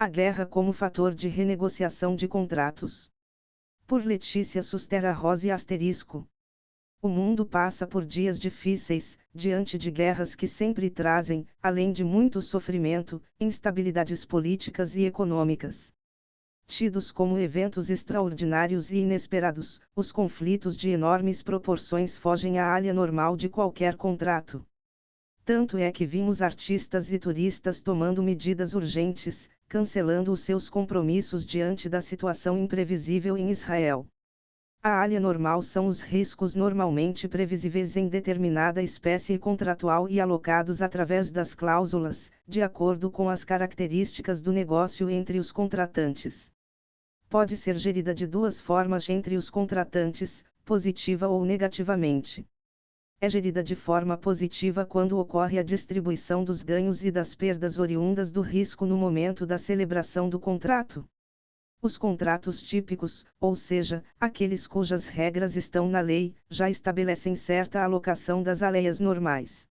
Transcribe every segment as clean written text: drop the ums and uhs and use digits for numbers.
A guerra como fator de renegociação de contratos. Por Letícia Sustera Rose ***. O mundo passa por dias difíceis, diante de guerras que sempre trazem, além de muito sofrimento, instabilidades políticas e econômicas. Tidos como eventos extraordinários e inesperados, os conflitos de enormes proporções fogem à área normal de qualquer contrato. Tanto é que vimos artistas e turistas tomando medidas urgentes, cancelando os seus compromissos diante da situação imprevisível em Israel. A área normal são os riscos normalmente previsíveis em determinada espécie contratual e alocados através das cláusulas, de acordo com as características do negócio entre os contratantes. Pode ser gerida de duas formas entre os contratantes, positiva ou negativamente. É gerida de forma positiva quando ocorre a distribuição dos ganhos e das perdas oriundas do risco no momento da celebração do contrato. Os contratos típicos, ou seja, aqueles cujas regras estão na lei, já estabelecem certa alocação das alheias normais.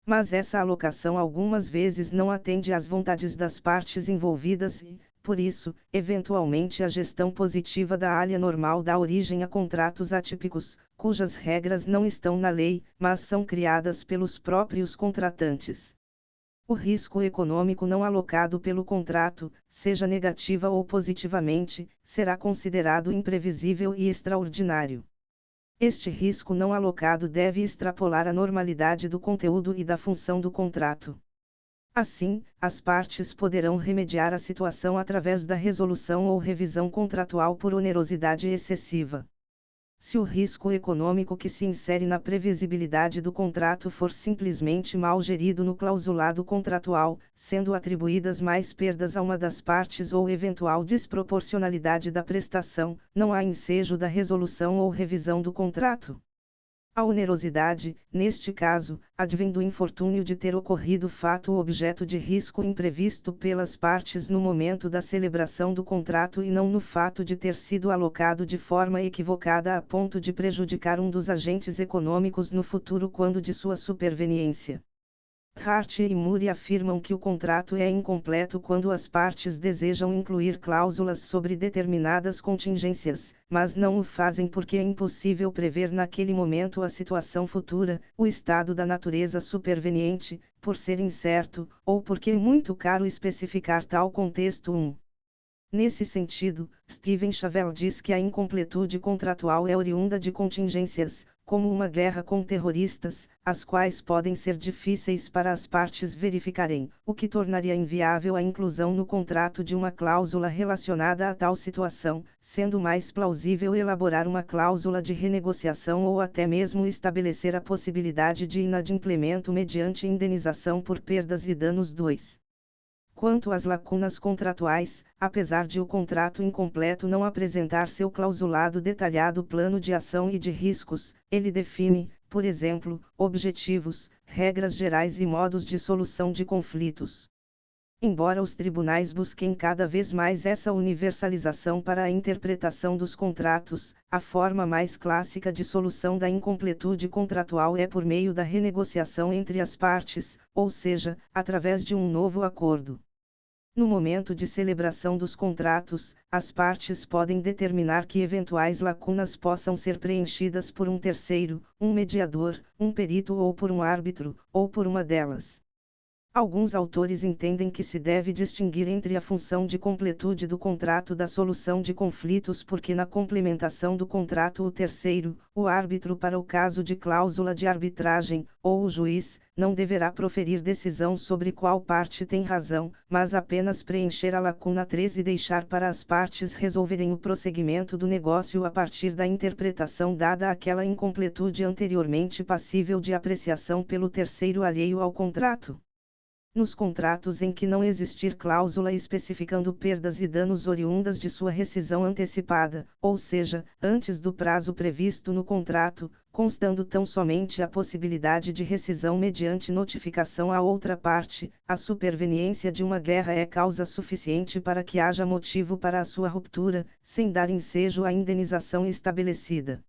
Mas essa alocação algumas vezes não atende às vontades das partes envolvidas e, por isso, eventualmente a gestão positiva da área normal dá origem a contratos atípicos, cujas regras não estão na lei, mas são criadas pelos próprios contratantes. O risco econômico não alocado pelo contrato, seja negativa ou positivamente, será considerado imprevisível e extraordinário. Este risco não alocado deve extrapolar a normalidade do conteúdo e da função do contrato. Assim, as partes poderão remediar a situação através da resolução ou revisão contratual por onerosidade excessiva. Se o risco econômico que se insere na previsibilidade do contrato for simplesmente mal gerido no clausulado contratual, sendo atribuídas mais perdas a uma das partes ou eventual desproporcionalidade da prestação, não há ensejo da resolução ou revisão do contrato. A onerosidade, neste caso, advém do infortúnio de ter ocorrido fato objeto de risco imprevisto pelas partes no momento da celebração do contrato e não no fato de ter sido alocado de forma equivocada a ponto de prejudicar um dos agentes econômicos no futuro quando de sua superveniência. Hart e Murray afirmam que o contrato é incompleto quando as partes desejam incluir cláusulas sobre determinadas contingências, mas não o fazem porque é impossível prever naquele momento a situação futura, o estado da natureza superveniente, por ser incerto, ou porque é muito caro especificar tal contexto. Nesse sentido, Steven Chavel diz que a incompletude contratual é oriunda de contingências, como uma guerra com terroristas, as quais podem ser difíceis para as partes verificarem, o que tornaria inviável a inclusão no contrato de uma cláusula relacionada a tal situação, sendo mais plausível elaborar uma cláusula de renegociação ou até mesmo estabelecer a possibilidade de inadimplemento mediante indenização por perdas e danos. 2. Quanto às lacunas contratuais, apesar de o contrato incompleto não apresentar seu clausulado detalhado plano de ação e de riscos, ele define, por exemplo, objetivos, regras gerais e modos de solução de conflitos. Embora os tribunais busquem cada vez mais essa universalização para a interpretação dos contratos, a forma mais clássica de solução da incompletude contratual é por meio da renegociação entre as partes, ou seja, através de um novo acordo. No momento de celebração dos contratos, as partes podem determinar que eventuais lacunas possam ser preenchidas por um terceiro, um mediador, um perito ou por um árbitro, ou por uma delas. Alguns autores entendem que se deve distinguir entre a função de completude do contrato da solução de conflitos porque na complementação do contrato o terceiro, o árbitro para o caso de cláusula de arbitragem, ou o juiz, não deverá proferir decisão sobre qual parte tem razão, mas apenas preencher a lacuna 3 e deixar para as partes resolverem o prosseguimento do negócio a partir da interpretação dada àquela incompletude anteriormente passível de apreciação pelo terceiro alheio ao contrato. Nos contratos em que não existir cláusula especificando perdas e danos oriundas de sua rescisão antecipada, ou seja, antes do prazo previsto no contrato, constando tão somente a possibilidade de rescisão mediante notificação à outra parte, a superveniência de uma guerra é causa suficiente para que haja motivo para a sua ruptura, sem dar ensejo à indenização estabelecida.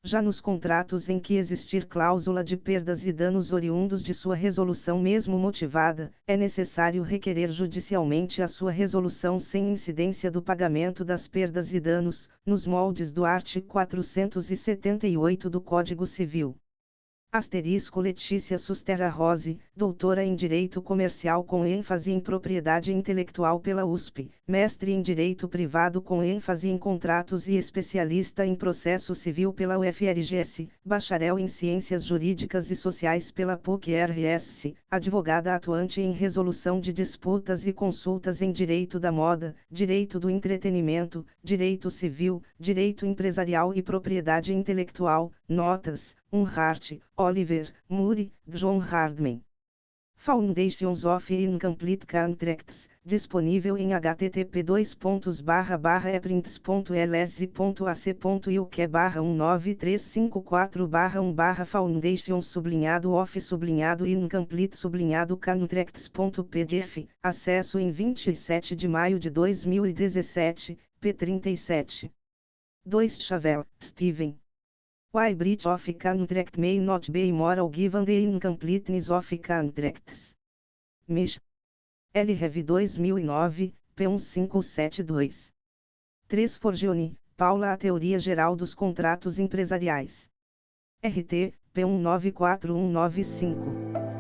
Já nos contratos em que existir cláusula de perdas e danos oriundos de sua resolução mesmo motivada, é necessário requerer judicialmente a sua resolução sem incidência do pagamento das perdas e danos, nos moldes do artigo 478 do Código Civil. Asterisco Letícia Susterra Rose, doutora em Direito Comercial com ênfase em Propriedade Intelectual pela USP, mestre em Direito Privado com ênfase em Contratos e especialista em Processo Civil pela UFRGS, bacharel em Ciências Jurídicas e Sociais pela PUC-RS, advogada atuante em resolução de disputas e consultas em Direito da Moda, Direito do Entretenimento, Direito Civil, Direito Empresarial e Propriedade Intelectual. Notas: Unhart, Oliver, Murray, John Hardman. Foundations of Incomplete Contracts, disponível em http://eprints.ls.ac.uk/19354/1 Foundations_Incomplete_Contracts.pdf, acesso em 27 de maio de 2017, p. 37. 2 Chevelle, Stephen. Why breach of contract may not be immoral given the incompleteness of contracts. Mich. L. Rev. 2009, p. 1572. 3 Forgione, Paula. A Teoria Geral dos Contratos Empresariais. RT, p. 194195.